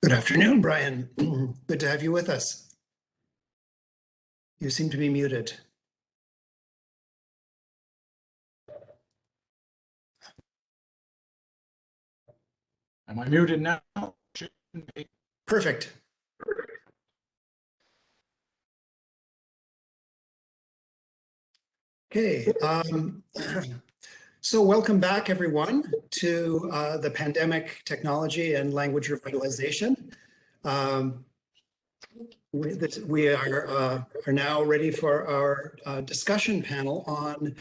Good afternoon, Brian. Good to have you with us. You seem to be muted. Am I muted now? Perfect. Okay, so welcome back, everyone, to the Pandemic Technology and Language Revitalization. We are now ready for our discussion panel on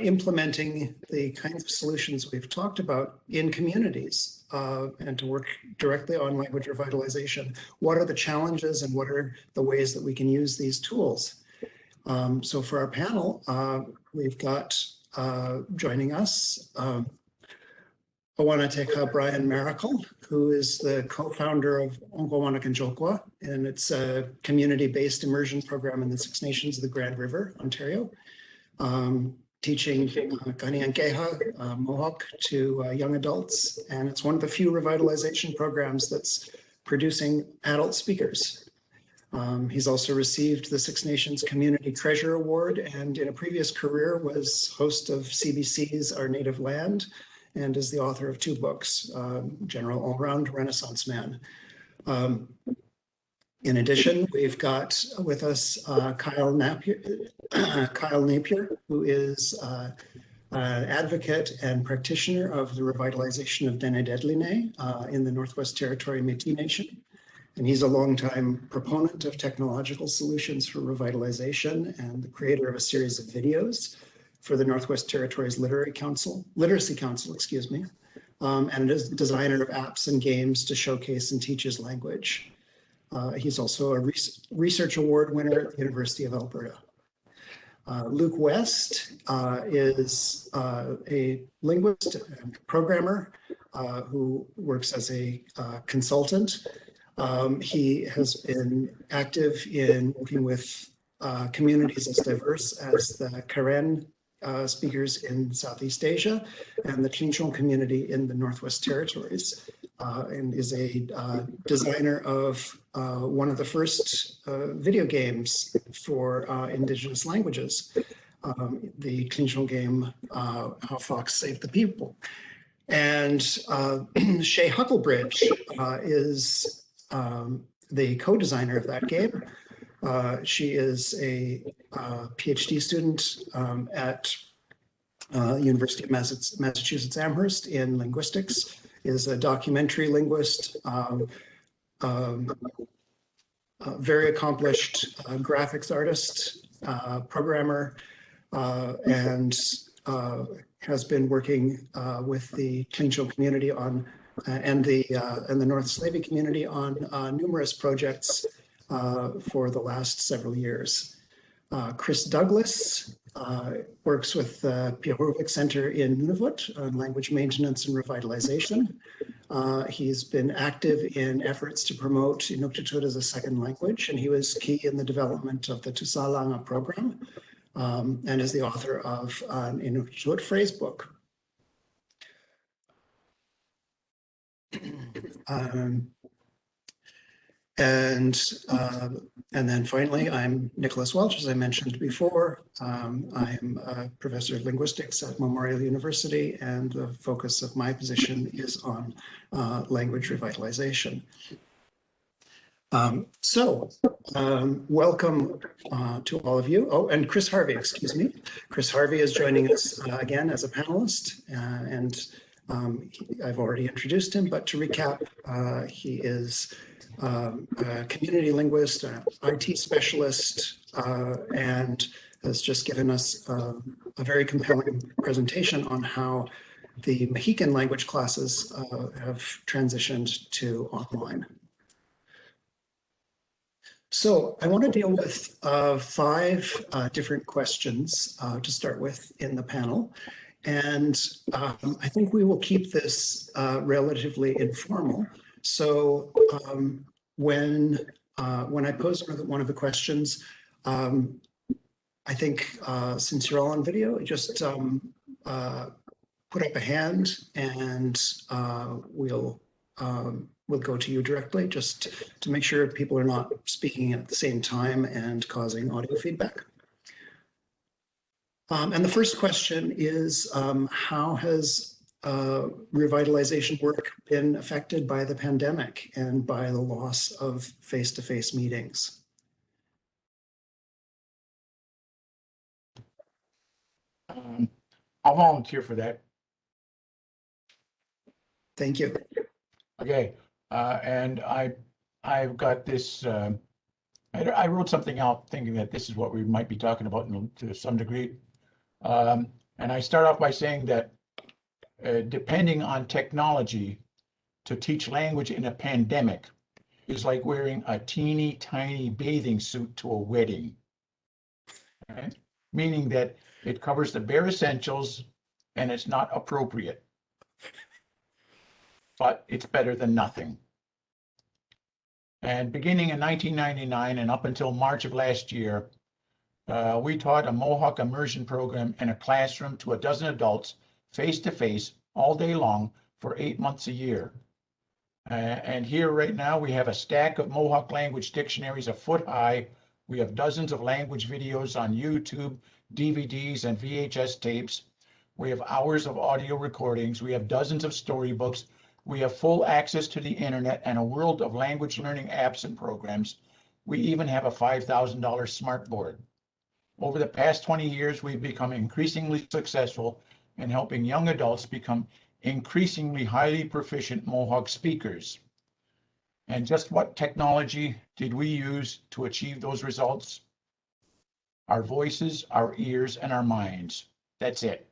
implementing the kinds of solutions we've talked about in communities and to work directly on language revitalization. What are the challenges and what are the ways that we can use these tools? So for our panel, we've got joining us Owennatekha Brian Maracle, who is the co-founder of Kentyohkwa, and it's a community-based immersion program in the Six Nations of the Grand River, Ontario, teaching Kentyohkwa, Mohawk to young adults, and it's one of the few revitalization programs that's producing adult speakers. He's also received the Six Nations Community Treasure Award, and in a previous career was host of CBC's Our Native Land, and is the author of 2 books, General All-Round Renaissance Man. In addition, we've got with us Kyle Napier, who is an advocate and practitioner of the revitalization of Denededline in the Northwest Territory Métis Nation. And he's a longtime proponent of technological solutions for revitalization and the creator of a series of videos for the Northwest Territories Literacy Council, and is designer of apps and games to showcase and teach his language. He's also a research award winner at the University of Alberta. Luke West is a linguist and programmer who works as a consultant. He has been active in working with communities as diverse as the Karen speakers in Southeast Asia and the Klinchon community in the Northwest Territories, and is a designer of one of the first video games for Indigenous languages, the Klinchon game, How Fox Saved the People. And Shay Hucklebridge is the co-designer of that game. She is a PhD student at University of Massachusetts Amherst in linguistics, is a documentary linguist, very accomplished graphics artist, programmer, and has been working with the Klinchon community on and the North Slavey community on numerous projects for the last several years. Chris Douglas works with the Pirurvik Center in Nunavut on language maintenance and revitalization. He's been active in efforts to promote Inuktitut as a second language, and he was key in the development of the Tusalanga program, and is the author of an Inuktitut phrase book. And then finally, I'm Nicholas Welch, as I mentioned before. I'm a professor of linguistics at Memorial University, and the focus of my position is on language revitalization. Welcome to all of you. Oh, and Chris Harvey, excuse me. Chris Harvey is joining us again as a panelist, and I've already introduced him, but to recap, he is a community linguist, an IT specialist, and has just given us a very compelling presentation on how the Mohican language classes have transitioned to online. So I want to deal with 5 different questions to start with in the panel. And I think we will keep this relatively informal. So when I pose one of the questions, I think since you're all on video, just put up a hand and we'll will go to you directly, just to make sure people are not speaking at the same time and causing audio feedback. And the first question is, how has revitalization work been affected by the pandemic and by the loss of face-to-face meetings? I'll volunteer for that. Thank you. Okay, and I've got this. I wrote something out thinking that this is what we might be talking about to some degree. And I start off by saying that depending on technology to teach language in a pandemic is like wearing a teeny tiny bathing suit to a wedding. Okay? Meaning that it covers the bare essentials and it's not appropriate. But it's better than nothing. And beginning in 1999 and up until March of last year, we taught a Mohawk immersion program in a classroom to a dozen adults face-to-face all day long for 8 months a year. And here right now we have a stack of Mohawk language dictionaries a foot high. We have dozens of language videos on YouTube, DVDs, and VHS tapes. We have hours of audio recordings. We have dozens of storybooks. We have full access to the internet and a world of language learning apps and programs. We even have a $5,000 smartboard. Over the past 20 years, we've become increasingly successful in helping young adults become increasingly highly proficient Mohawk speakers. And just what technology did we use to achieve those results? Our voices, our ears, and our minds. That's it.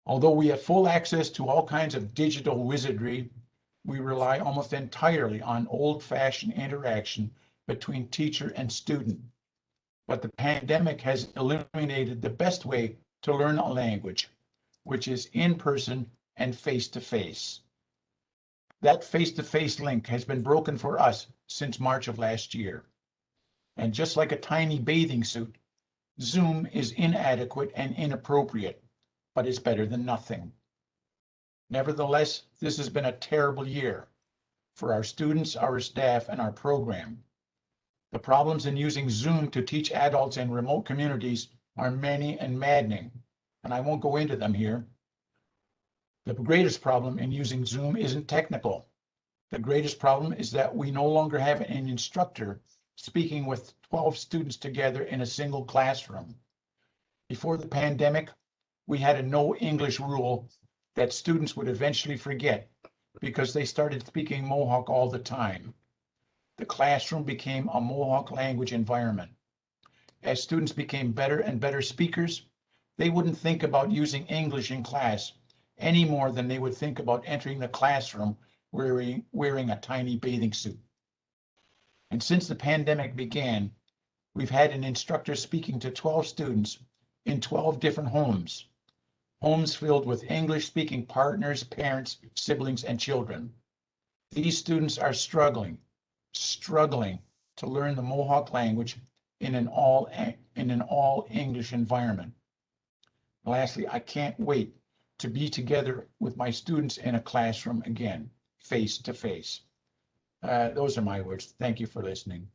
Although we have full access to all kinds of digital wizardry, we rely almost entirely on old-fashioned interaction between teacher and student. But the pandemic has eliminated the best way to learn a language, which is in person and face-to-face. That face-to-face link has been broken for us since March of last year. And just like a tiny bathing suit, Zoom is inadequate and inappropriate, but it's better than nothing. Nevertheless, this has been a terrible year for our students, our staff, and our program. The problems in using Zoom to teach adults in remote communities are many and maddening, and I won't go into them here. The greatest problem in using Zoom isn't technical. The greatest problem is that we no longer have an instructor speaking with 12 students together in a single classroom. Before the pandemic, we had a no English rule that students would eventually forget because they started speaking Mohawk all the time. The classroom became a Mohawk language environment. As students became better and better speakers, they wouldn't think about using English in class any more than they would think about entering the classroom wearing a tiny bathing suit. And since the pandemic began, we've had an instructor speaking to 12 students in 12 different homes filled with English-speaking partners, parents, siblings, and children. These students are struggling to learn the Mohawk language in an all English environment. Lastly, I can't wait to be together with my students in a classroom again, face to face. Those are my words. Thank you for listening.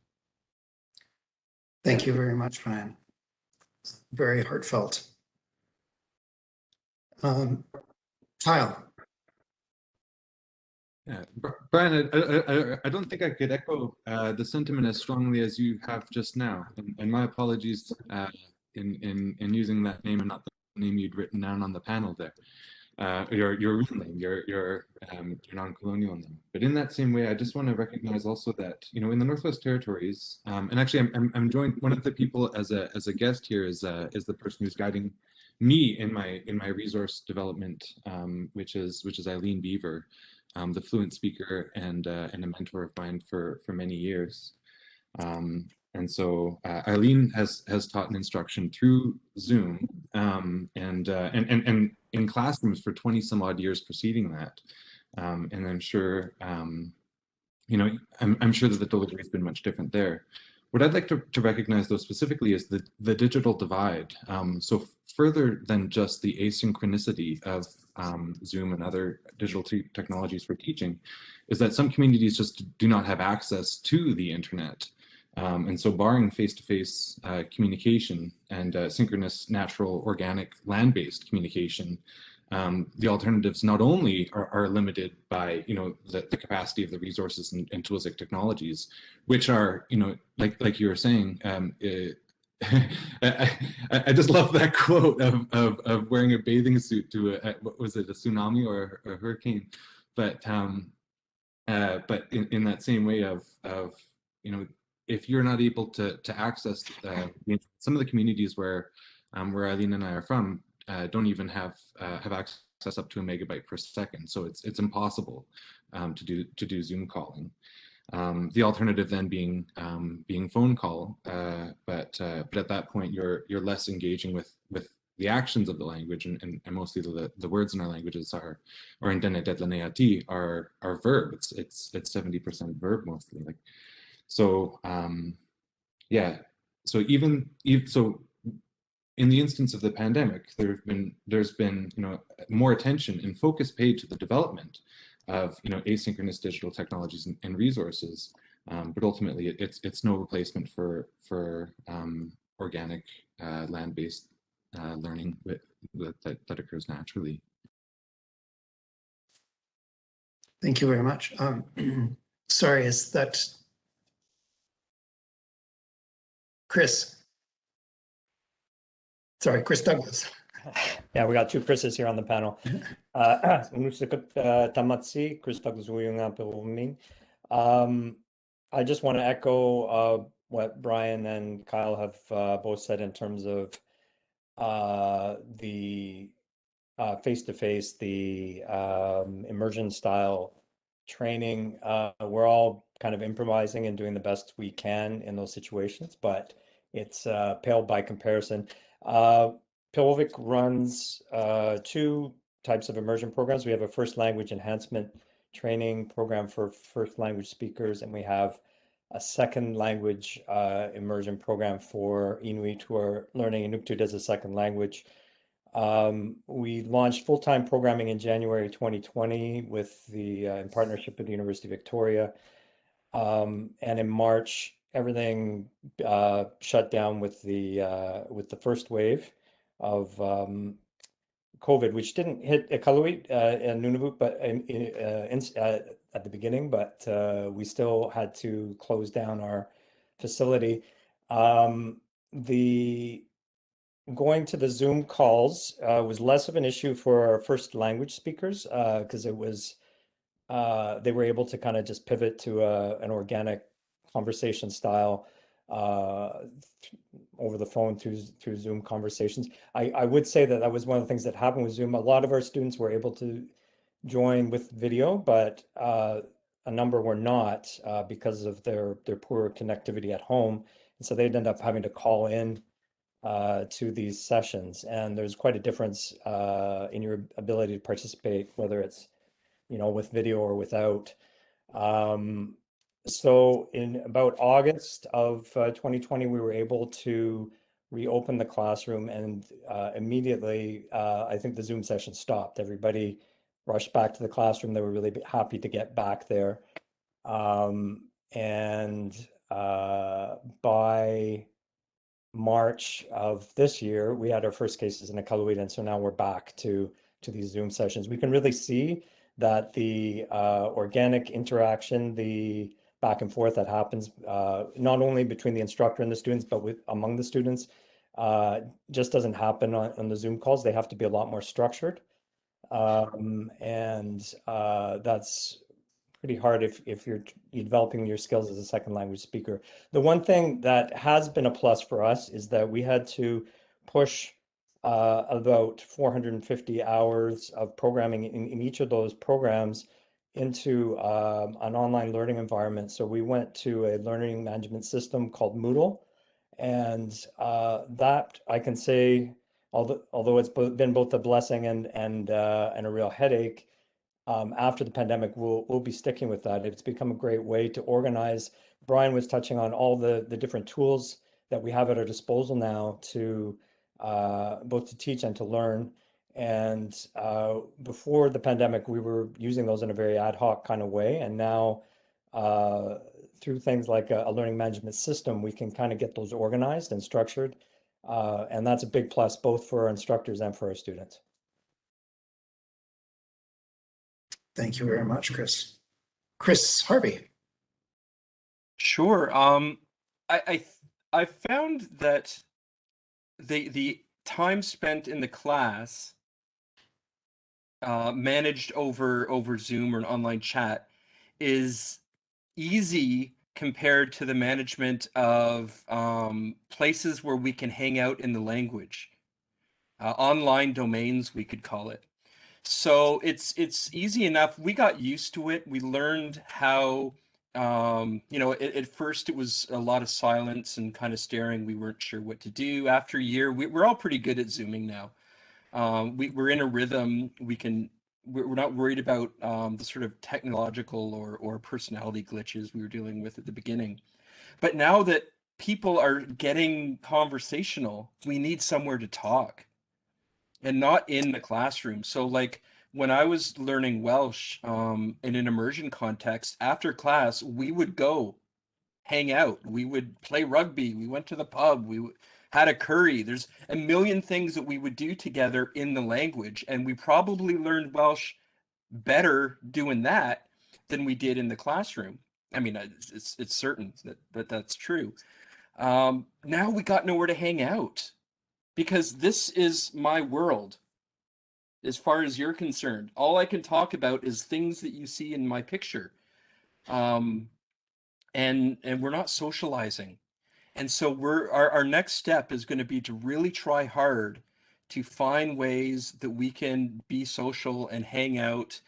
Thank you very much, Brian. Very heartfelt. Kyle. Yeah, Brian, I don't think I could echo the sentiment as strongly as you have just now. And my apologies in using that name and not the name you'd written down on the panel there. Your real name, your non-colonial name. But in that same way, I just want to recognize also that, you know, in the Northwest Territories, and actually I'm joined, one of the people as a guest here is the person who's guiding me in my resource development, which is Eileen Beaver, the fluent speaker and a mentor of mine for many years. And so Eileen has taught an instruction through Zoom and in classrooms for 20 some odd years preceding that. And I'm sure, you know, I'm sure that the delivery has been much different there. What I'd like to recognize, though, specifically is the digital divide. So further than just the asynchronicity of Zoom and other digital technologies for teaching, is that some communities just do not have access to the internet. And so barring face-to-face communication and synchronous, natural, organic, land-based communication, the alternatives not only are limited by, the capacity of the resources and tools like technologies, which are, like you were saying, I just love that quote of wearing a bathing suit to what was it, a tsunami or a hurricane, but in that same way of if you're not able to access some of the communities where Eileen and I are from, don't even have access up to a megabyte per second, so it's impossible to do Zoom calling. The alternative then being phone call, but at that point you're less engaging with the actions of the language, and mostly the words in our languages are, or in Denetletlaneati, are verb. It's 70% verb mostly. Like, so yeah. So so in the instance of the pandemic, there's been more attention and focus paid to the development of asynchronous digital technologies and resources, but ultimately it's no replacement for organic land-based learning that occurs naturally. Thank you very much. Sorry, is that Chris? Sorry, Chris Douglas. Yeah, we got two Chris's here on the panel. Tamatsi, Chris Douglas Uyunga Piluming. I just want to echo what Brian and Kyle have both said in terms of the face-to-face, the immersion style training. We're all kind of improvising and doing the best we can in those situations, but it's pale by comparison. Pirurvik runs two types of immersion programs. We have a first language enhancement training program for first language speakers, and we have a second language immersion program for Inuit who are learning Inuktitut as a second language. We launched full-time programming in January 2020 with in partnership with the University of Victoria. And in March, everything shut down with the first wave of COVID, which didn't hit Iqaluit and Nunavut, but at the beginning, but we still had to close down our facility. The going to the Zoom calls was less of an issue for our first language speakers because it was they were able to kind of just pivot to an organic conversation style over the phone through Zoom conversations. I would say that was one of the things that happened with Zoom. A lot of our students were able to join with video, but a number were not because of their poor connectivity at home. And so they'd end up having to call in to these sessions. And there's quite a difference in your ability to participate, whether it's, with video or without. So in about August of 2020, we were able to reopen the classroom, and immediately, I think the Zoom session stopped. Everybody rushed back to the classroom. They were really happy to get back there. And by March of this year, we had our first cases in Iqaluit, and so now we're back to these Zoom sessions. We can really see that the organic interaction, the back and forth that happens, not only between the instructor and the students, but among the students, just doesn't happen on the Zoom calls. They have to be a lot more structured. And that's pretty hard if you're developing your skills as a second language speaker. The one thing that has been a plus for us is that we had to push about 450 hours of programming in each of those programs into an online learning environment. So we went to a learning management system called Moodle, and that I can say, although it's been both a blessing and a real headache, after the pandemic, we'll be sticking with that. It's become a great way to organize. Brian was touching on all the different tools that we have at our disposal now to both to teach and to learn. And before the pandemic, we were using those in a very ad hoc kind of way. And now through things like a learning management system, we can kind of get those organized and structured. And that's a big plus both for our instructors and for our students. Thank you very much, Chris. Chris Harvey. Sure. I found that the time spent in the class managed over Zoom or an online chat is easy compared to the management of places where we can hang out in the language, online domains, we could call it. So it's easy enough. We got used to it. We learned how, at first it was a lot of silence and kind of staring. We weren't sure what to do. After a year, we're all pretty good at Zooming now. We're in a rhythm. We're not worried about the sort of technological or personality glitches we were dealing with at the beginning. But now that people are getting conversational, we need somewhere to talk. And not in the classroom. So like when I was learning Welsh in an immersion context, after class, we would go hang out. We would play rugby. We went to the pub. We had a curry. There's a million things that we would do together in the language. And we probably learned Welsh better doing that than we did in the classroom. I mean, it's certain that that's true. Now we got nowhere to hang out. Because this is my world, as far as you're concerned. All I can talk about is things that you see in my picture. And we're not socializing. And so our next step is going to be to really try hard to find ways that we can be social and hang out,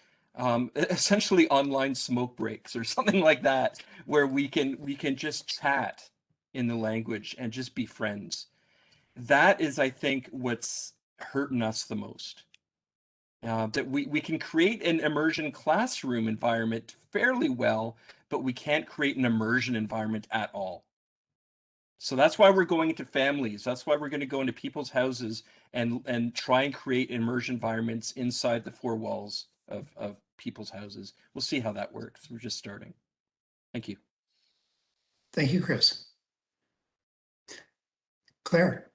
essentially online smoke breaks or something like that, where we can just chat in the language and just be friends. That is, I think, what's hurting us the most. That we can create an immersion classroom environment fairly well, but we can't create an immersion environment at all. So that's why we're going into families. That's why we're going to go into people's houses and try and create immersion environments inside the four walls of people's houses. We'll see how that works. We're just starting. Thank you. Thank you, Chris. Claire.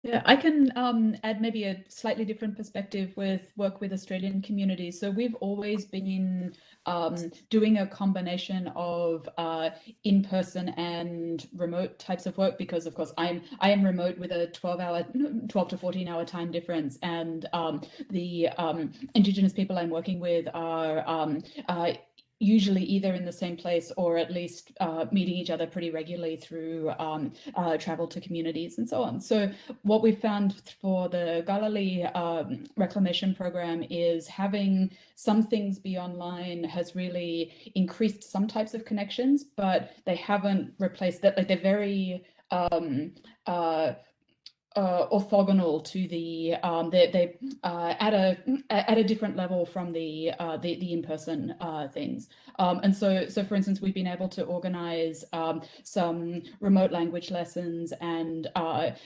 Yeah, I can add maybe a slightly different perspective with work with Australian communities. So we've always been doing a combination of in-person and remote types of work because, of course, I am remote with a 12 to 14-hour time difference, and the Indigenous people I'm working with are usually either in the same place or at least meeting each other pretty regularly through travel to communities and so on. So what we found for the Galilee reclamation program is having some things be online has really increased some types of connections, but they haven't replaced that. Like they're very orthogonal to the they at a different level from the in-person things, and so for instance we've been able to organize some remote language lessons and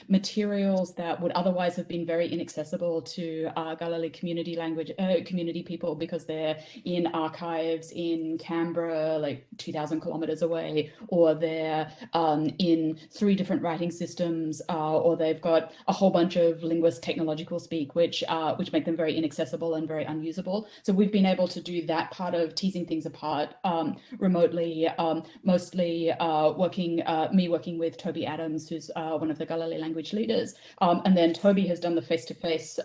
materials that would otherwise have been very inaccessible to Galilee community people because they're in archives in Canberra, like 2,000 kilometers away, or they're in 3 different writing systems, or they've got a whole bunch of Linguist technological speak, which make them very inaccessible and very unusable. So we've been able to do that part of teasing things apart remotely, mostly working with Toby Adams, who's one of the Galilee language leaders. And then Toby has done the face-to-face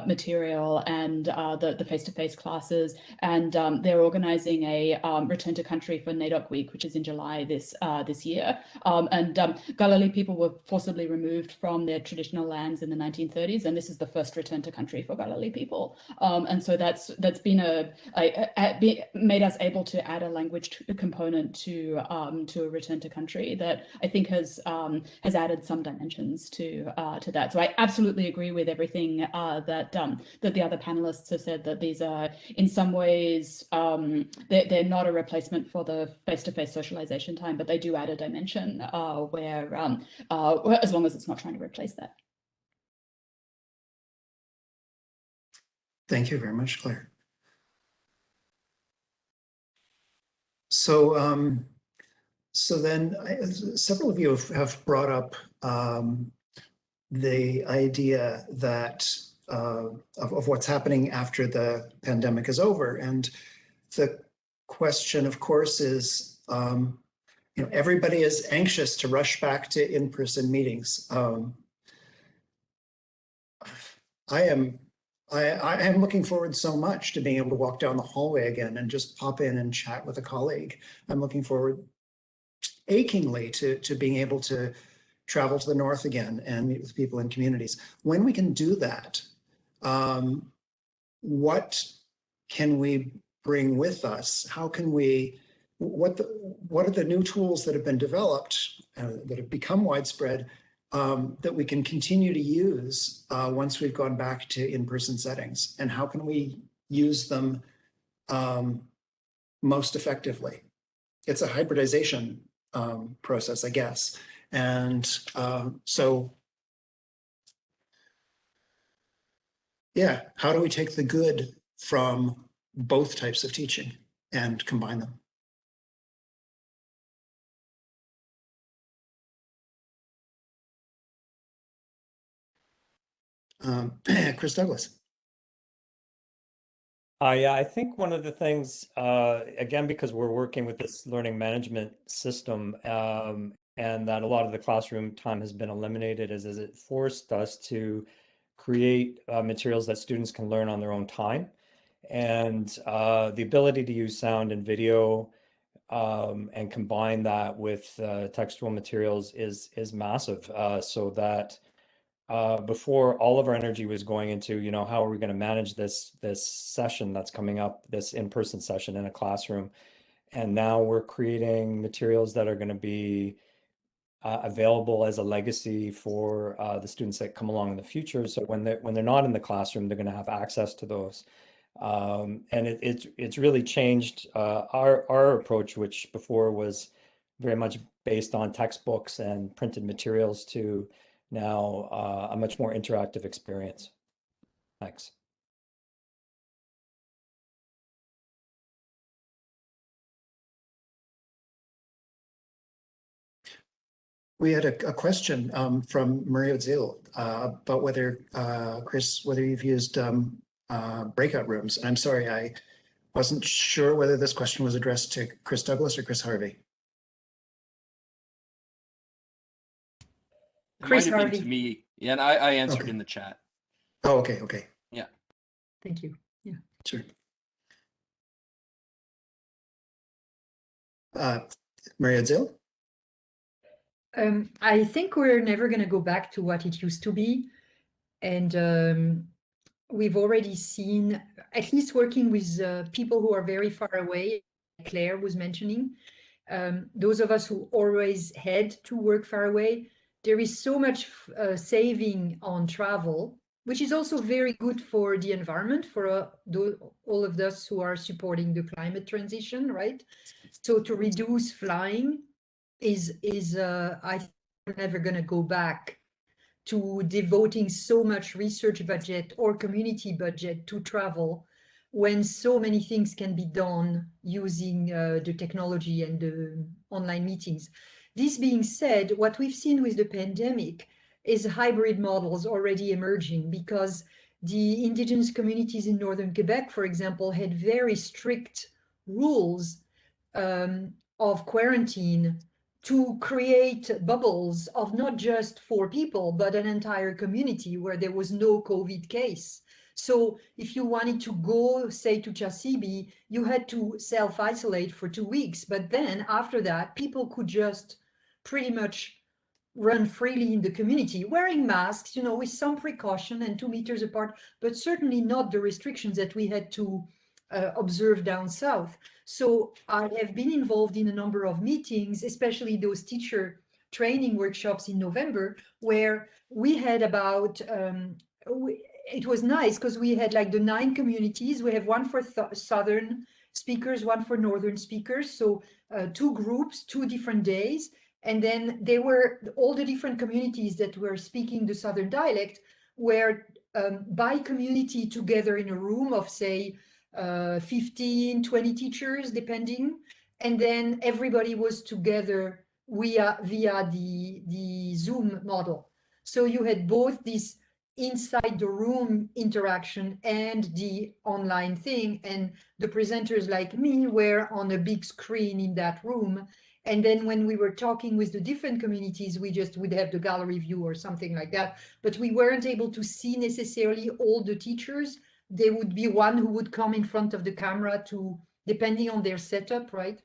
material and the face-to-face classes. And they're organizing a return to country for NAIDOC week, which is in July this year. And Galilee people were forcibly removed from their traditional lands in the 1930s, and this is the first return to country for Galilee people. And so that's been made us able to add a language component to a return to country that I think has added some dimensions to that. So I absolutely agree with everything that the other panelists have said, that these are in some ways they're not a replacement for the face-to-face socialization time, but they do add a dimension where as long as it's not trying to replace that. Thank you very much, Claire. So, so then several of you have brought up the idea that of what's happening after the pandemic is over. And the question, of course, is, you know, everybody is anxious to rush back to in-person meetings. I am looking forward so much to being able to walk down the hallway again and just pop in and chat with a colleague. I'm looking forward achingly to being able to travel to the north again and meet with people in communities. When we can do that, what can we bring with us? How can we, what are the new tools that have been developed, that have become widespread, that we can continue to use once we've gone back to in-person settings? And how can we use them most effectively? It's a hybridization process, I guess. And so, yeah, how do we take the good from both types of teaching and combine them? Chris Douglas. Yeah, I think one of the things, again, because we're working with this learning management system, and that a lot of the classroom time has been eliminated, is it forced us to create materials that students can learn on their own time. And the ability to use sound and video and combine that with textual materials is massive, so that before, all of our energy was going into, you know, how are we going to manage this session that's coming up, this in-person session in a classroom. And now we're creating materials that are going to be available as a legacy for the students that come along in the future. So when they're not in the classroom, they're going to have access to those. And it's really changed our approach, which before was very much based on textbooks and printed materials, to now a much more interactive experience. Thanks. We had a question from Marie-Odile about whether, Chris, whether you've used breakout rooms. And I'm sorry, I wasn't sure whether this question was addressed to Chris Douglas or Chris Harvey. It Chris might have been Harvey. to me. Yeah, and I answered Okay. in the chat. Oh, okay, okay. Yeah. Thank you. Yeah. Sure. Marie-Odile? I think we're never going to go back to what it used to be. And we've already seen, at least working with people who are very far away, Claire was mentioning, those of us who always had to work far away, there is so much saving on travel, which is also very good for the environment, for all of us who are supporting the climate transition, right? So to reduce flying is I think we're never going to go back to devoting so much research budget or community budget to travel, when so many things can be done using the technology and the online meetings. This being said, what we've seen with the pandemic is hybrid models already emerging, because the indigenous communities in northern Quebec, for example, had very strict rules of quarantine to create bubbles of not just 4 people, but an entire community where there was no COVID case. So if you wanted to go, say, to Chasibi, you had to self-isolate for 2 weeks. But then after that, people could just pretty much run freely in the community, wearing masks, you know, with some precaution and 2 meters apart, but certainly not the restrictions that we had to observe down south. So I have been involved in a number of meetings, especially those teacher training workshops in November, where we had about, it was nice because we had like the 9 communities. We have one for southern speakers, one for northern speakers. So 2 groups, 2 different days. And then they were all the different communities that were speaking the southern dialect were by community together in a room of, say, 15, 20 teachers, depending. And then everybody was together via the Zoom model. So you had both this inside the room interaction and the online thing. And the presenters like me were on a big screen in that room. And then when we were talking with the different communities, we just would have the gallery view or something like that. But we weren't able to see necessarily all the teachers. There would be one who would come in front of the camera to, depending on their setup, right?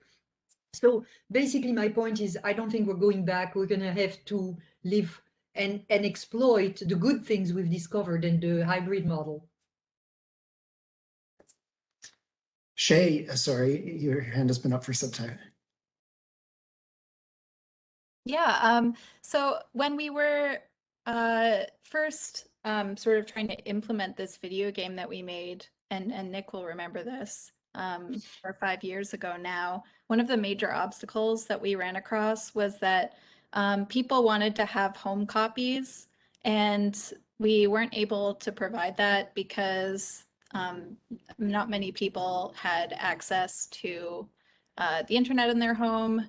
So basically my point is, I don't think we're going back. We're gonna have to live and exploit the good things we've discovered in the hybrid model. Shay, sorry, your hand has been up for some time. Yeah, so when we were first sort of trying to implement this video game that we made, and Nick will remember this, 4 or 5 years ago now, one of the major obstacles that we ran across was that people wanted to have home copies, and we weren't able to provide that because not many people had access to the internet in their home.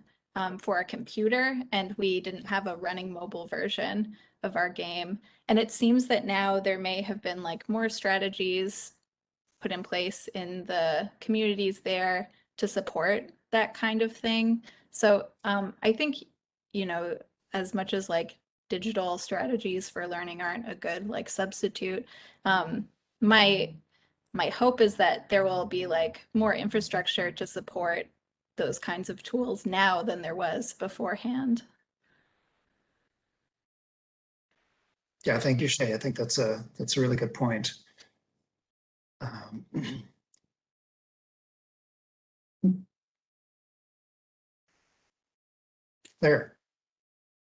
For a computer, and we didn't have a running mobile version of our game. And it seems that now there may have been like more strategies put in place in the communities there to support that kind of thing. So I think, you know, as much as like digital strategies for learning aren't a good like substitute, my hope is that there will be like more infrastructure to support those kinds of tools now than there was beforehand. Yeah, thank you, Shay. I think that's a really good point. There.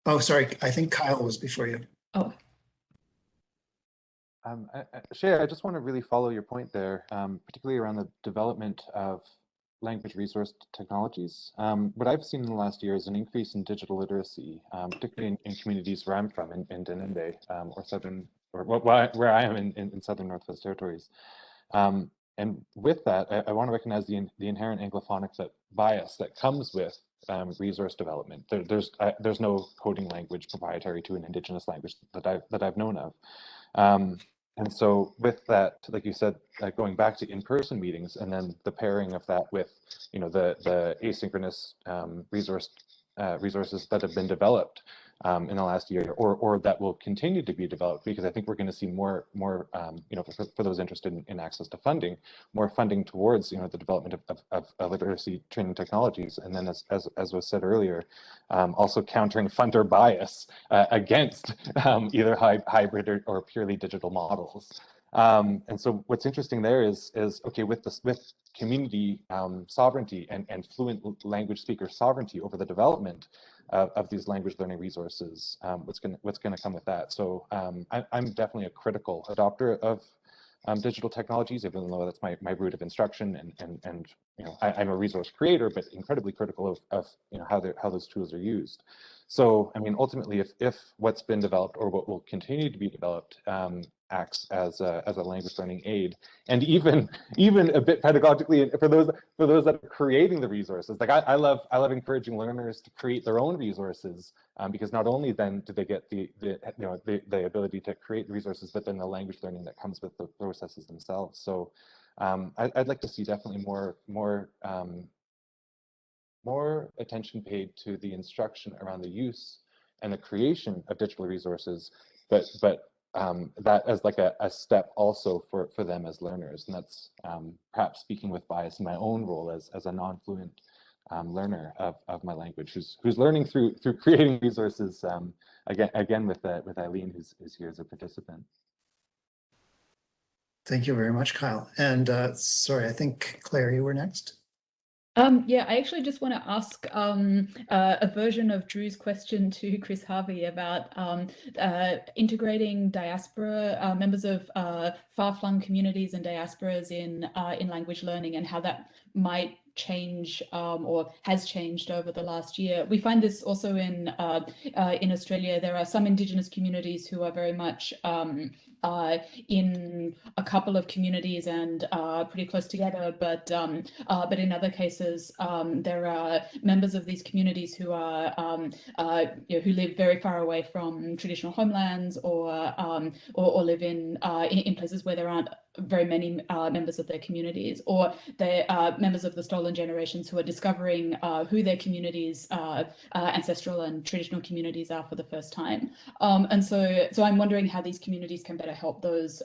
Oh, sorry. I think Kyle was before you. Oh, Shay, I just want to really follow your point there, particularly around the development of language resource technologies. What I've seen in the last year is an increase in digital literacy, particularly in communities where I'm from, in Deninde, where I am in Southern Northwest Territories. And with that, I want to recognize the inherent Anglophonic bias that comes with resource development. There's no coding language proprietary to an Indigenous language that I've known of. And so with that, like you said, going back to in-person meetings, and then the pairing of that with, you know, the asynchronous resources that have been developed in the last year, or that will continue to be developed, because I think we're going to see more you know, for those interested in access to funding, more funding towards, you know, the development of literacy training technologies, and then as was said earlier, also countering funder bias against either hybrid or purely digital models. And so what's interesting there is okay, with community sovereignty and fluent language speaker sovereignty over the development of these language learning resources, what's going to come with that. So I'm definitely a critical adopter of digital technologies, even though that's my route of instruction, and you know, I'm a resource creator, but incredibly critical of you know, how those tools are used. So I mean, ultimately, if what's been developed or what will continue to be developed acts as a language learning aid, and even a bit pedagogically for those that are creating the resources, like I love encouraging learners to create their own resources, because not only then do they get the ability to create resources, but then the language learning that comes with the processes themselves. So I'd like to see definitely more attention paid to the instruction around the use and the creation of digital resources, but that as like a step also for them as learners. And that's perhaps speaking with bias in my own role as a non-fluent learner of my language, who's learning through creating resources, again with Eileen, who's here as a participant. Thank you very much, Kyle. And sorry, I think Claire, you were next. Yeah, I actually just want to ask a version of Drew's question to Chris Harvey about integrating diaspora members of far-flung communities and diasporas in language learning, and how that might change or has changed over the last year. We find this also in Australia. There are some Indigenous communities who are very much in a couple of communities and pretty close together, but in other cases, there are members of these communities who are who live very far away from traditional homelands, or live in places where there aren't very many members of their communities, or they're members of the stolen generations who are discovering who their communities, ancestral and traditional communities, are for the first time. And so I'm wondering how these communities can better help those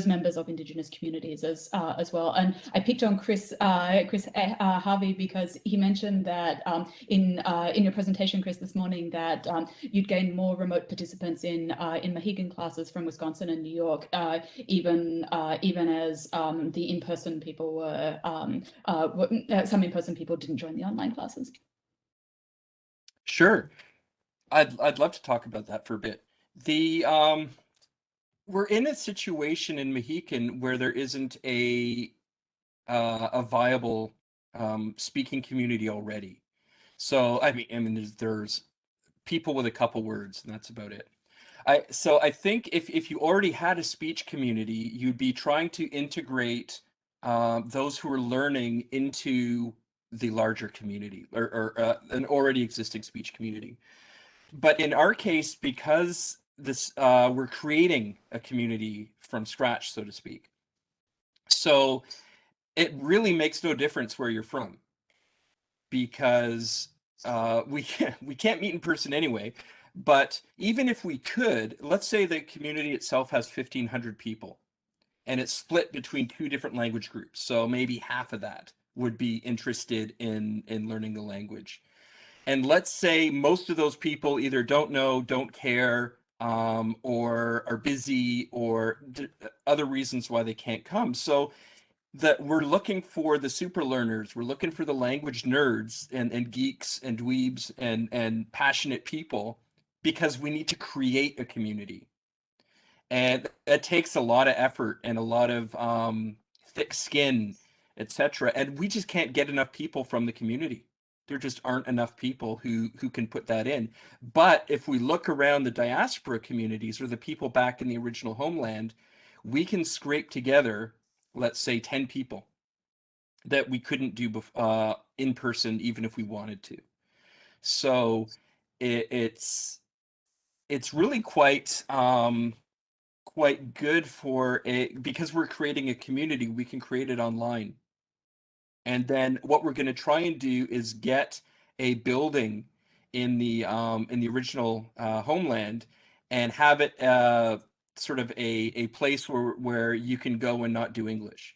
members of Indigenous communities as well. And I picked on Chris Harvey because he mentioned that in your presentation, Chris, this morning, that you'd gained more remote participants in Mohegan classes from Wisconsin and New York, even as the in-person people were some in-person people didn't join the online classes. Sure. I'd love to talk about that for a bit. We're in a situation in Mohican where there isn't a viable speaking community already. So I mean there's people with a couple words, and that's about it. So I think if you already had a speech community, you'd be trying to integrate those who are learning into the larger community, or an already existing speech community. But in our case, because we're creating a community from scratch, so to speak. So it really makes no difference where you're from, because we can't meet in person anyway. But even if we could, let's say the community itself has 1,500 people, and it's split between 2 different language groups. So maybe half of that would be interested in learning the language. And let's say most of those people either don't know, don't care, or are busy, or other reasons why they can't come. So that we're looking for the super learners, we're looking for the language nerds and geeks and dweebs and passionate people, because we need to create a community. And it takes a lot of effort and a lot of thick skin, etc. And we just can't get enough people from the community. There just aren't enough people who can put that in. But if we look around the diaspora communities, or the people back in the original homeland, we can scrape together, let's say, 10 people that we couldn't do in person, even if we wanted to. So it's really quite good because we're creating a community. We can create it online. And then what we're going to try and do is get a building in the original homeland, and have it sort of a place where you can go and not do English,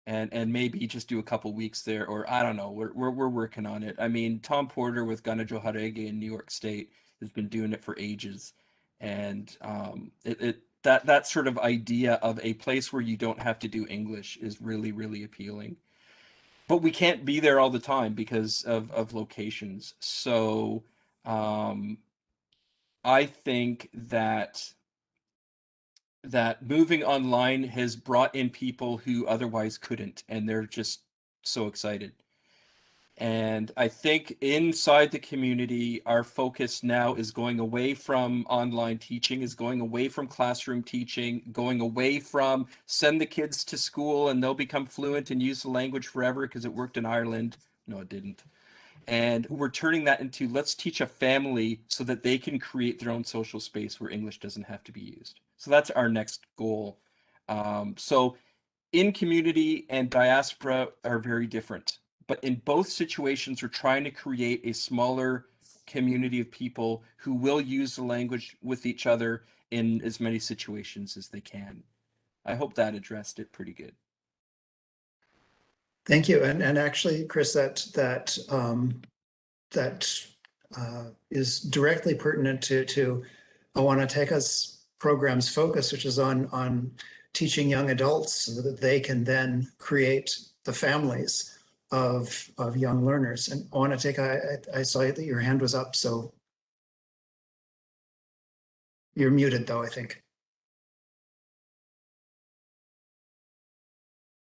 and maybe just do a couple weeks there, or I don't know. We're working on it. I mean, Tom Porter with Ganajo Harege in New York State has been doing it for ages, and that sort of idea of a place where you don't have to do English is really, really appealing. But we can't be there all the time because of locations. So I think that moving online has brought in people who otherwise couldn't, and they're just so excited. And I think inside the community, our focus now is going away from online teaching, is going away from classroom teaching, going away from send the kids to school and they'll become fluent and use the language forever because it worked in Ireland. No, it didn't. And we're turning that into, let's teach a family so that they can create their own social space where English doesn't have to be used. So that's our next goal. So in community and diaspora are very different. But in both situations, we're trying to create a smaller community of people who will use the language with each other in as many situations as they can. I hope that addressed it pretty good. Thank you. And actually, Chris, that is directly pertinent to Owennatekha's program's focus, which is on teaching young adults so that they can then create the families of young learners. And Owennatekha, I saw that your hand was up, so you're muted though, I think.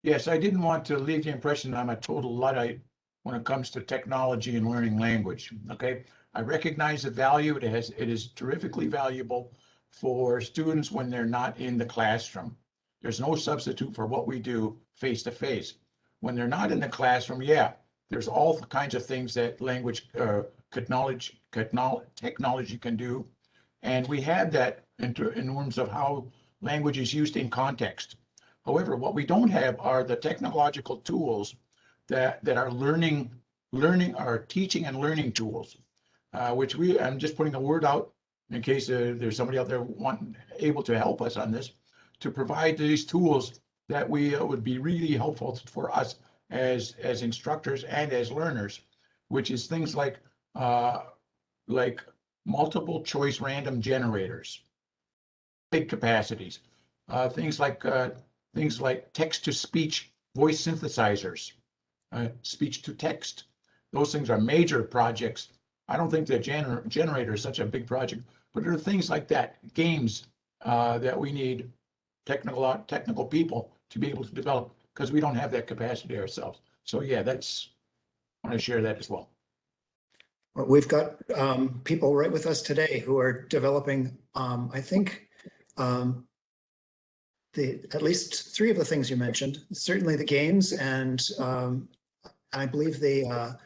Yes, I didn't want to leave the impression that I'm a total Luddite when it comes to technology and learning language. Okay, I recognize the value it has. It is terrifically valuable for students when they're not in the classroom. There's no substitute for what we do face to face. When they're not in the classroom, yeah, there's all kinds of things that language technology can do. And we had that in terms of how language is used in context. However, what we don't have are the technological tools that are teaching and learning tools, which I'm just putting the word out in case there's somebody out there able to help us on this, to provide these tools that would be really helpful for us as instructors and as learners, which is things like multiple choice random generators, big capacities, things like text to speech voice synthesizers, speech to text. Those things are major projects. I don't think the generator is such a big project, but there are things like that, games that we need technical people to be able to develop, because we don't have that capacity ourselves. So yeah, I want to share that as well. Well, we've got people right with us today who are developing, I think, at least 3 of the things you mentioned, certainly the games, and I believe the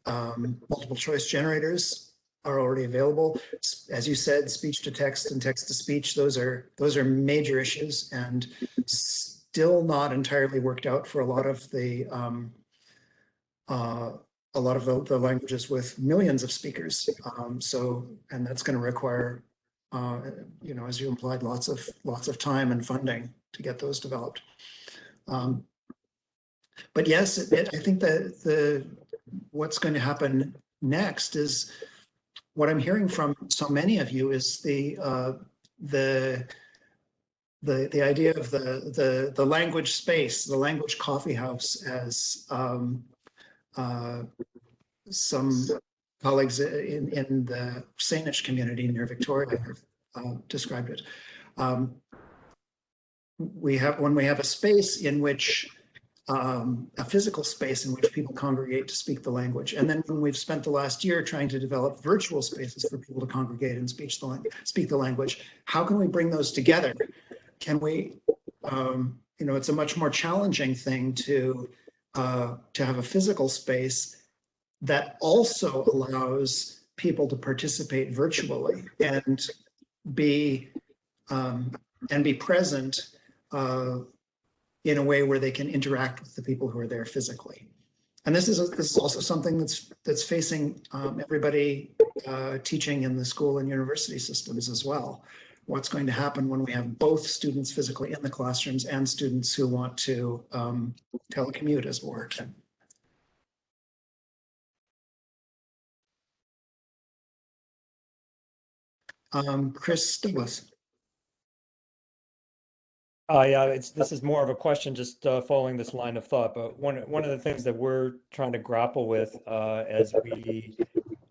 multiple choice generators are already available. As you said, speech to text and text to speech, those are major issues and still not entirely worked out for a lot of the languages with millions of speakers. And that's going to require, as you implied, lots of time and funding to get those developed. But yes, I think that what's going to happen next is what I'm hearing from so many of you is the idea of the language space, the language coffee house, as some colleagues in the Saanich community near Victoria have described it. When we have a space in which a physical space in which people congregate to speak the language. And then when we've spent the last year trying to develop virtual spaces for people to congregate and speak the language, how can we bring those together? Can we, it's a much more challenging thing to have a physical space that also allows people to participate virtually and be present in a way where they can interact with the people who are there physically. And this is also something that's facing everybody teaching in the school and university systems as well. What's going to happen when we have both students physically in the classrooms and students who want to telecommute as work? Chris Douglas. Yeah, this is more of a question, just following this line of thought. But one of the things that we're trying to grapple with as we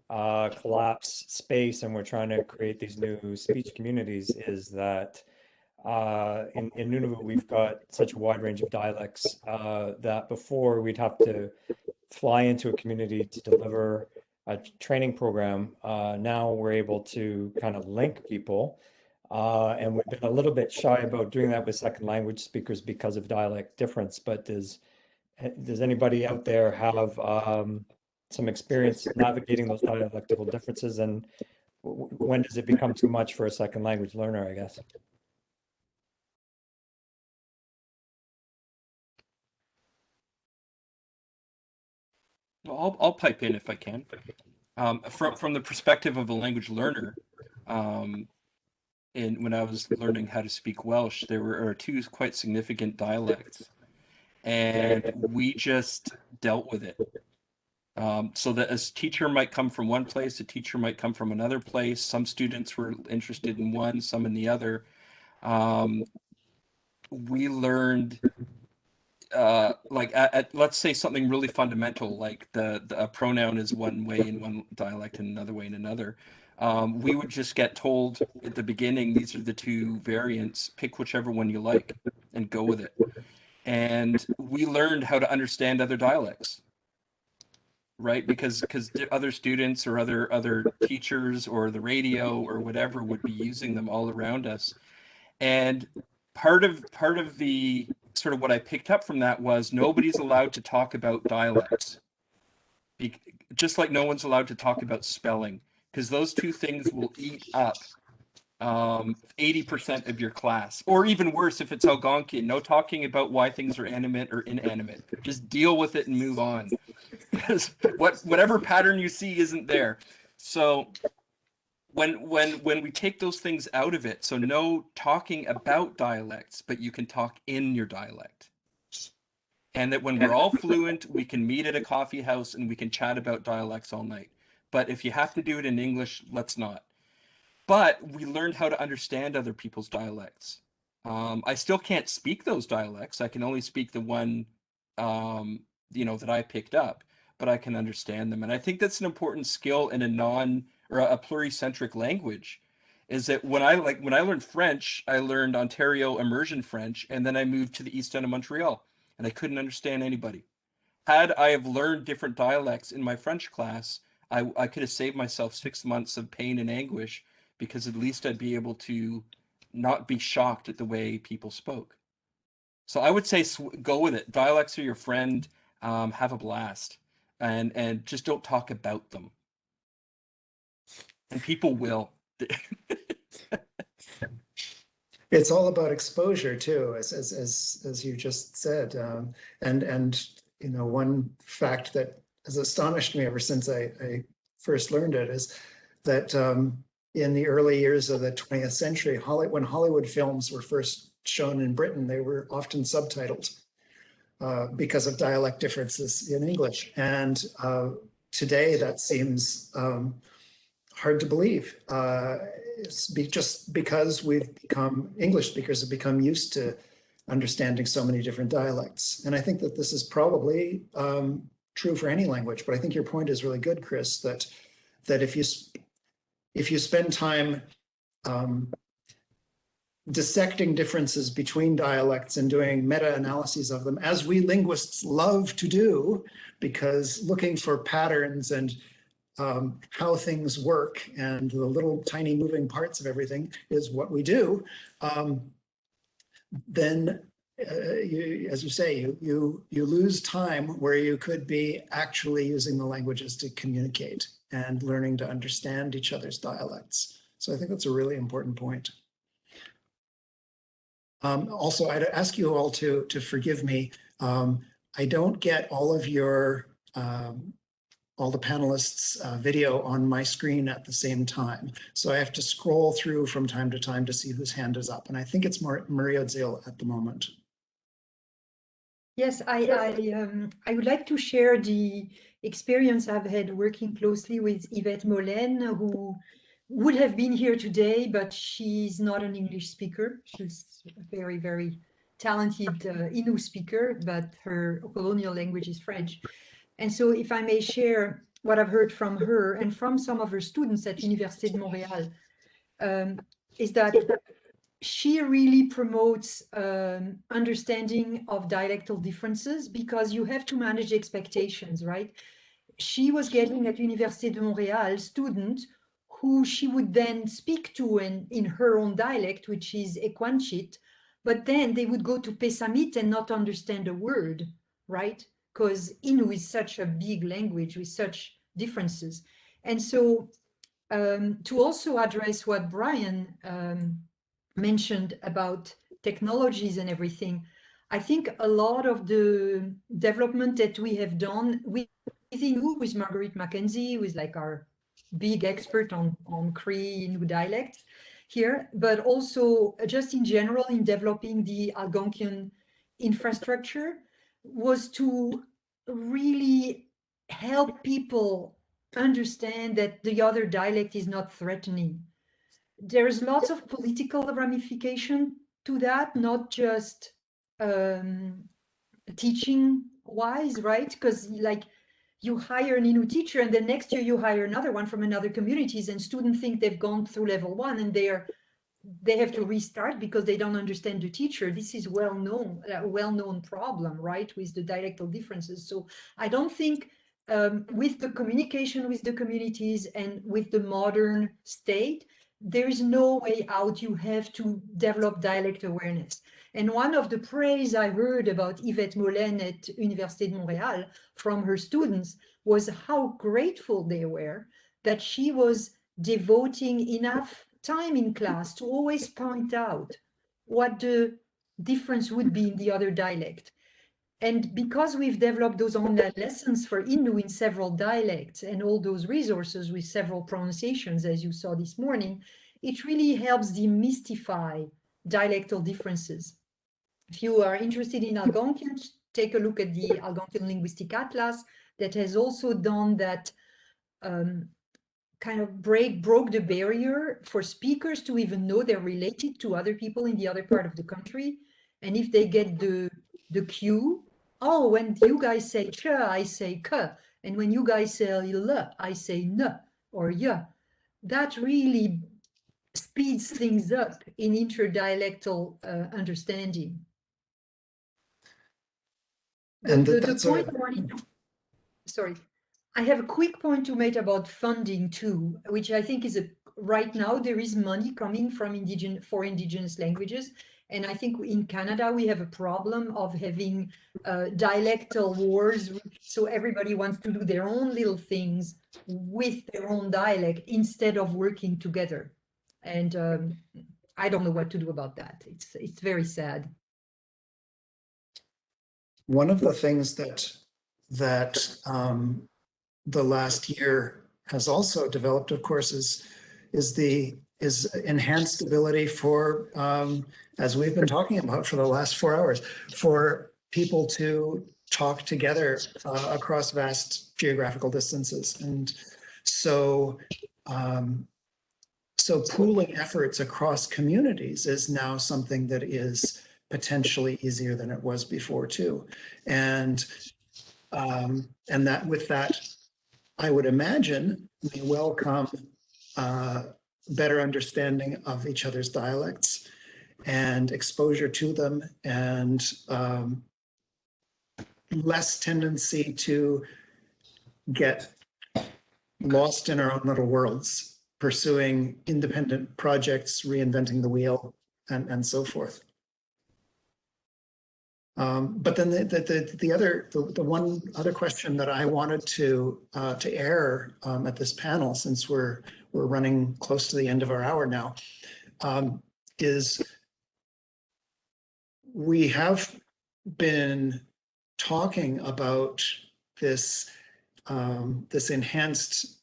collapse space and we're trying to create these new speech communities is that in Nunavut we've got such a wide range of dialects that before we'd have to fly into a community to deliver a training program. Now we're able to kind of link people. And we've been a little bit shy about doing that with second language speakers because of dialect difference. But does anybody out there have some experience navigating those dialectical differences, and when does it become too much for a second language learner, I guess? Well, I'll pipe in if I can. From the perspective of a language learner, and when I was learning how to speak Welsh, there were 2 quite significant dialects, and we just dealt with it. So that a teacher might come from one place, a teacher might come from another place. Some students were interested in one, some in the other. We learned, let's say something really fundamental, like a pronoun is one way in one dialect and another way in another. We would just get told at the beginning, these are the 2 variants, pick whichever one you like and go with it. And we learned how to understand other dialects. right? Because other students or other teachers or the radio or whatever would be using them all around us. And part of the sort of what I picked up from that was nobody's allowed to talk about dialects. Just like no one's allowed to talk about spelling, because those two things will eat up 80% of your class. Or even worse, if it's Algonquian, no talking about why things are animate or inanimate. Just deal with it and move on. Because whatever pattern you see isn't there. So when we take those things out of it, so no talking about dialects, but you can talk in your dialect. And that when we're all fluent, we can meet at a coffee house and we can chat about dialects all night. But if you have to do it in English, let's not. But we learned how to understand other people's dialects. I still can't speak those dialects. I can only speak the one, that I picked up, but I can understand them. And I think that's an important skill in a pluricentric language, is that when I learned French, I learned Ontario immersion French, and then I moved to the East End of Montreal, and I couldn't understand anybody. Had I have learned different dialects in my French class, I could have saved myself 6 months of pain and anguish, because at least I'd be able to not be shocked at the way people spoke. So I would say go with it. Dialects are your friend. Have a blast, and just don't talk about them. And people will. It's all about exposure too, as you just said, and one fact that has astonished me ever since I first learned it is that in the early years of the 20th century, when Hollywood films were first shown in Britain, they were often subtitled because of dialect differences in English. And today that seems hard to believe. Just because English speakers have become used to understanding so many different dialects. And I think that this is probably true for any language, but I think your point is really good, Chris, that if you spend time dissecting differences between dialects and doing meta-analyses of them, as we linguists love to do, because looking for patterns and how things work and the little tiny moving parts of everything is what we do, then as you say, you lose time where you could be actually using the languages to communicate and learning to understand each other's dialects. So I think that's a really important point. Also, I'd ask you all to forgive me. I don't get all of your all the panelists' video on my screen at the same time. So I have to scroll through from time to time to see whose hand is up. And I think it's Marie-Odile at the moment. Yes, I would like to share the experience I've had working closely with Yvette Molène, who would have been here today, but she's not an English speaker. She's a very, very talented Innu speaker, but her colonial language is French. And so if I may share what I've heard from her and from some of her students at Université de Montréal, is that she really promotes understanding of dialectal differences, because you have to manage expectations, right? She was getting at Université de Montréal students who she would then speak to in her own dialect, which is Ekwanchit, but then they would go to Pessamit and not understand a word, right? Because Innu is such a big language with such differences. And so to also address what Brian mentioned about technologies and everything, I think a lot of the development that we have done with Innu, with Marguerite Mackenzie, who is like our big expert on Cree Innu dialects here, but also just in general in developing the Algonquian infrastructure, was to really help people understand that the other dialect is not threatening. There's lots of political ramification to that, not just teaching wise, right? Because like you hire an Innu teacher and then next year you hire another one from another communities, and students think they've gone through level 1 and they have to restart because they don't understand the teacher. This is a well-known problem, right, with the dialectal differences. So I don't think with the communication with the communities and with the modern state, there is no way out. You have to develop dialect awareness. And one of the praise I heard about Yvette Molène at Université de Montréal from her students was how grateful they were that she was devoting enough time in class to always point out what the difference would be in the other dialect. And because we've developed those online lessons for Innu in several dialects and all those resources with several pronunciations, as you saw this morning, it really helps demystify dialectal differences. If you are interested in Algonquian, take a look at the Algonquian Linguistic Atlas that has also done that kind of broke the barrier for speakers to even know they're related to other people in the other part of the country. And if they get the cue, oh, when you guys say ch, I say k. And when you guys say l, I say n or y. That really speeds things up in interdialectal understanding. And The point I wanted to, sorry, I have a quick point to make about funding too, which I think is right now there is money coming from indigenous languages. And I think in Canada, we have a problem of having dialectal wars. So everybody wants to do their own little things with their own dialect instead of working together. And I don't know what to do about that. It's very sad. One of the things that the last year has also developed, of course, is enhanced ability for, as we've been talking about for the last 4 hours, for people to talk together across vast geographical distances. And so, so pooling efforts across communities is now something that is potentially easier than it was before too. And that with that, I would imagine may welcome better understanding of each other's dialects and exposure to them, and less tendency to get lost in our own little worlds, pursuing independent projects, reinventing the wheel, and so forth. But then the one other question that I wanted to air at this panel, since we're running close to the end of our hour now, is we have been talking about this this enhanced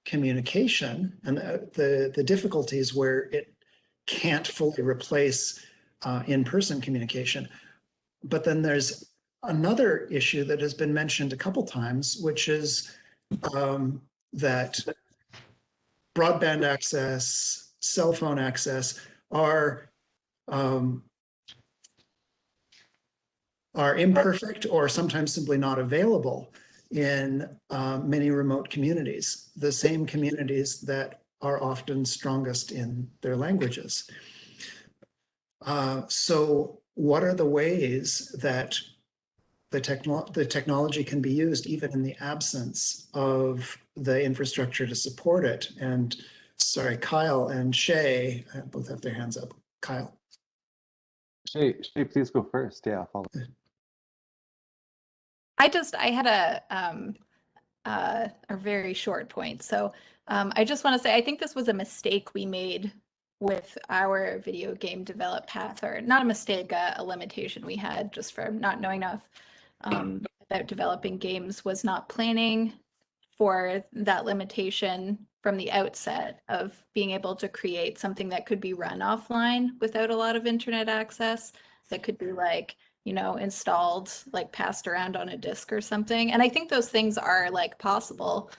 communication and the difficulties where it can't fully replace in-person communication. But then there's another issue that has been mentioned a couple times, which is that broadband access, cell phone access are imperfect or sometimes simply not available in many remote communities, the same communities that are often strongest in their languages. So what are the ways that the technology can be used even in the absence of the infrastructure to support it? And sorry, Kyle and Shay both have their hands up. Kyle. Shay, please go first. Yeah, I'll follow. I had a very short point. So I just want to say, I think this was a mistake we made with our video game develop path, or not a mistake, a limitation we had just from not knowing enough about developing games, was not planning for that limitation from the outset of being able to create something that could be run offline without a lot of internet access, that could be like, you know, installed, like passed around on a disk or something. And I think those things are like possible.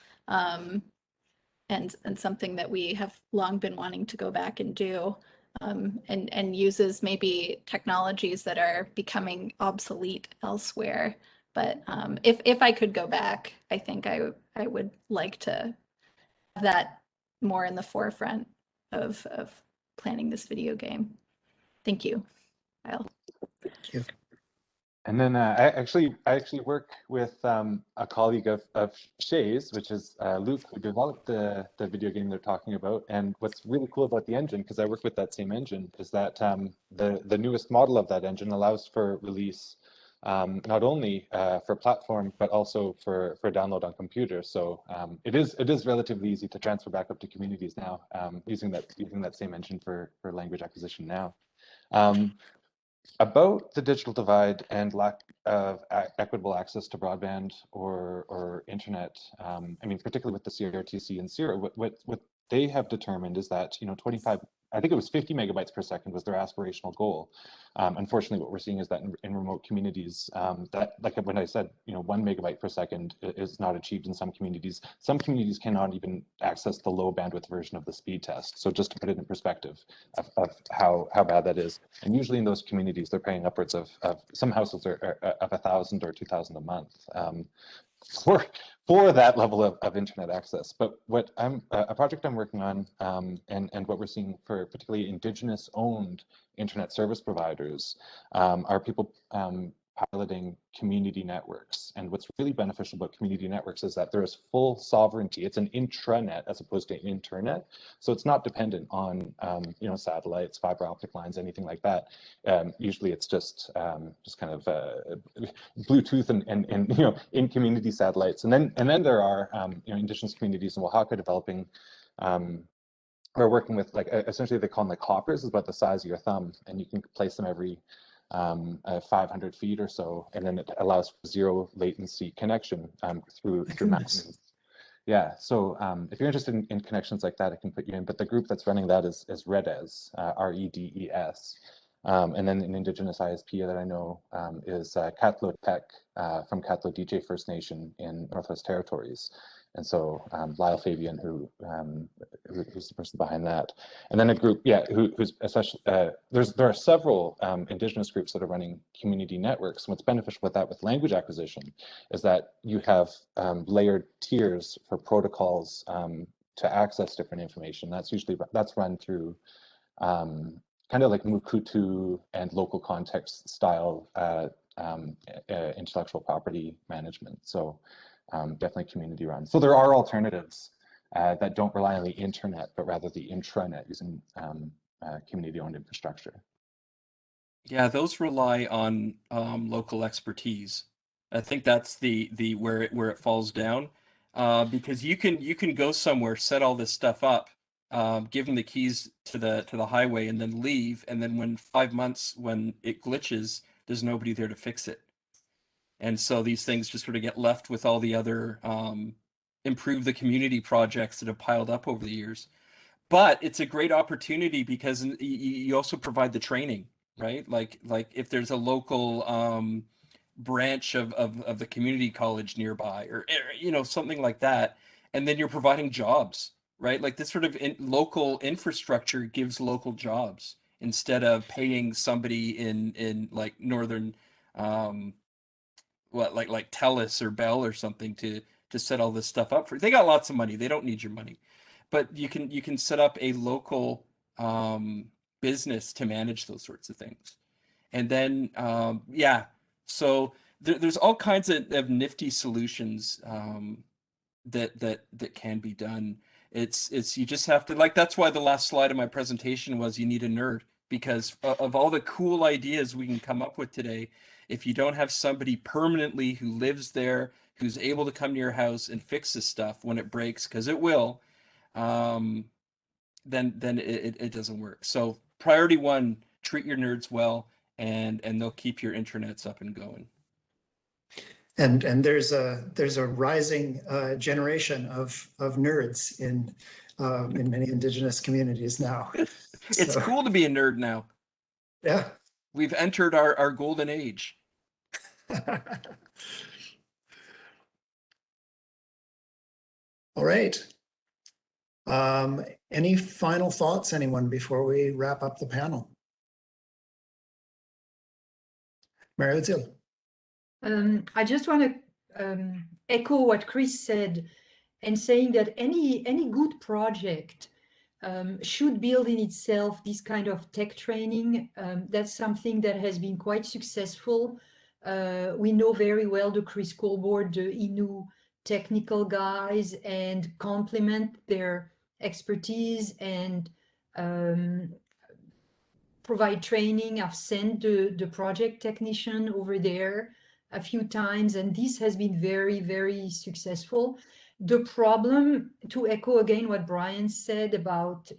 And something that we have long been wanting to go back and do, and uses maybe technologies that are becoming obsolete elsewhere. But if I could go back, I think I would like to have that more in the forefront of planning this video game. Thank you, Kyle. Thank you. And then I actually work with a colleague of Shay's, which is Luke, who developed the video game they're talking about. And what's really cool about the engine, because I work with that same engine, is that the newest model of that engine allows for release not only for platform but also for download on computers. So it is relatively easy to transfer back up to communities now using that same engine for language acquisition now. About the digital divide and lack of equitable access to broadband or internet, I mean, particularly with the CRTC and CIRA, what they have determined is that, 25, I think it was 50 megabytes per second was their aspirational goal. Unfortunately, what we're seeing is that in remote communities, that, like when I said, 1 megabyte per second is not achieved in some communities. Some communities cannot even access the low bandwidth version of the speed test. So just to put it in perspective of how bad that is. And usually in those communities, they're paying upwards of some households are of 1,000 or 2,000 a month. For that level of internet access. But what a project I'm working on and what we're seeing for particularly Indigenous owned internet service providers are people piloting community networks. And what's really beneficial about community networks is that there is full sovereignty. It's an intranet as opposed to internet. So it's not dependent on satellites, fiber optic lines, anything like that. Usually it's just kind of Bluetooth and in community satellites. And then there are Indigenous communities in Oaxaca developing we're working with essentially they call them hoppers, is about the size of your thumb, and you can place them every 500 feet or so, and then it allows for zero latency connection through mountains. Yeah, so if you're interested in connections like that, I can put you in. But the group that's running that is REDES, REDES. And then an Indigenous ISP that I know is Owennatekha from Catlo DJ First Nation in Northwest Territories. And so Lyle Fabian, who's the person behind that, and then a group, who's especially there are several Indigenous groups that are running community networks. And what's beneficial with that, with language acquisition, is that you have layered tiers for protocols to access different information. That's run through kind of like Mukutu and local context style intellectual property management. So. Definitely community run. So there are alternatives that don't rely on the internet, but rather the intranet using community-owned infrastructure. Yeah, those rely on local expertise. I think that's the where it falls down, because you can go somewhere, set all this stuff up, give them the keys to the highway, and then leave. And then when 5 months when it glitches, there's nobody there to fix it. And so these things just sort of get left with all the other improve the community projects that have piled up over the years. But it's a great opportunity because you also provide the training, right? Like if there's a local branch of the community college nearby, or something like that, and then you're providing jobs, right? Like this sort of local infrastructure gives local jobs instead of paying somebody in like northern. Like TELUS or Bell or something to set all this stuff up for. They got lots of money. They don't need your money, but you can set up a local business to manage those sorts of things, and then so there's all kinds of nifty solutions that can be done. It's you just have to, like, that's why the last slide of my presentation was you need a nerd, because of all the cool ideas we can come up with today, if you don't have somebody permanently who lives there, who's able to come to your house and fix this stuff when it breaks, because it will, then it doesn't work. So priority one, treat your nerds well, and they'll keep your intranets up and going. And there's a rising generation of nerds in many Indigenous communities now. It's cool to be a nerd now. Yeah. We've entered our golden age. All right. Any final thoughts, anyone, before we wrap up the panel? Marie-Odile. I just want to echo what Chris said, and saying that any good project should build in itself this kind of tech training. That's something that has been quite successful We know very well the Cree School Board, the Innu technical guys, and complement their expertise and provide training. I've sent the project technician over there a few times, and this has been very, very successful. The problem, to echo again what Brian said about,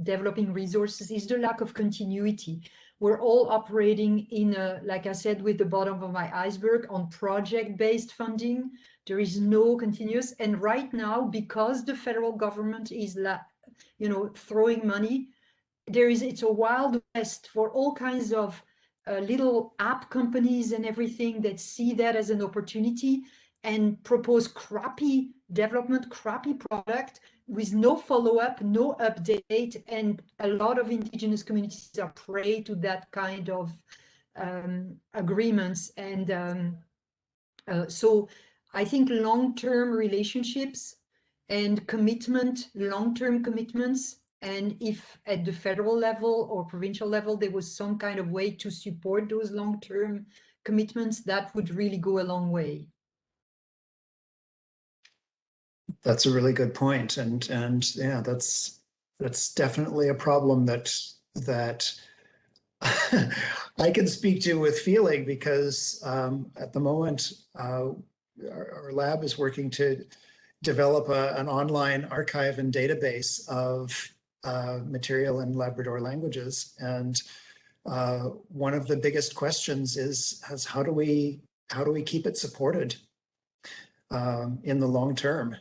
developing resources, is the lack of continuity. We're all operating in like I said, with the bottom of my iceberg on project-based funding. There is no continuous. And right now, because the federal government is, throwing money, it's a wild west for all kinds of little app companies and everything that see that as an opportunity and propose crappy development, crappy product with no follow-up, no update, and a lot of indigenous communities are prey to that kind of agreements. And so I think long-term relationships and commitment, long-term commitments, and if at the federal level or provincial level, there was some kind of way to support those long-term commitments, that would really go a long way. That's a really good point. And yeah, that's definitely a problem that I can speak to with feeling, because at the moment, our lab is working to develop an online archive and database of material in Labrador languages. And one of the biggest questions is how do we keep it supported in the long term?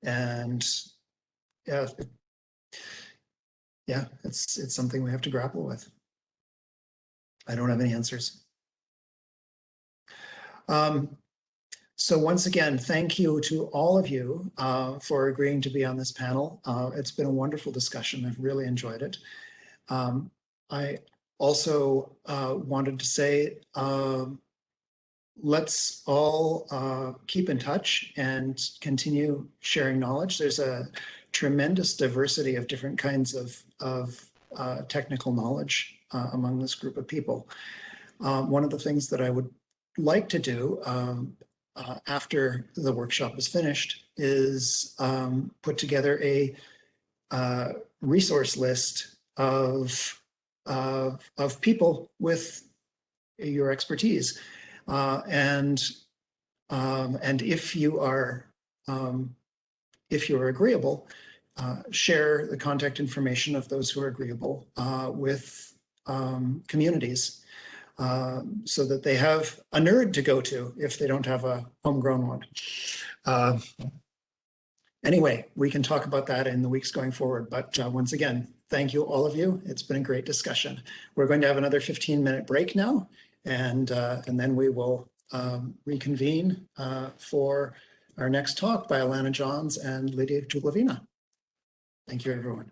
And yeah, it's something we have to grapple with. I don't have any answers. So once again, thank you to all of you for agreeing to be on this panel. It's been a wonderful discussion. I've really enjoyed it. I also wanted to say, let's all keep in touch and continue sharing knowledge. There's a tremendous diversity of different kinds of technical knowledge among this group of people. One of the things that I would like to do after the workshop is finished is put together a resource list of people with your expertise. And if you are agreeable, share the contact information of those who are agreeable with communities, so that they have a nerd to go to if they don't have a homegrown one. Anyway, we can talk about that in the weeks going forward. But once again, thank you, all of you. It's been a great discussion. We're going to have another 15-minute break now, and then we will reconvene for our next talk by Alana Johns and Lydia Tulavina. Thank you, everyone.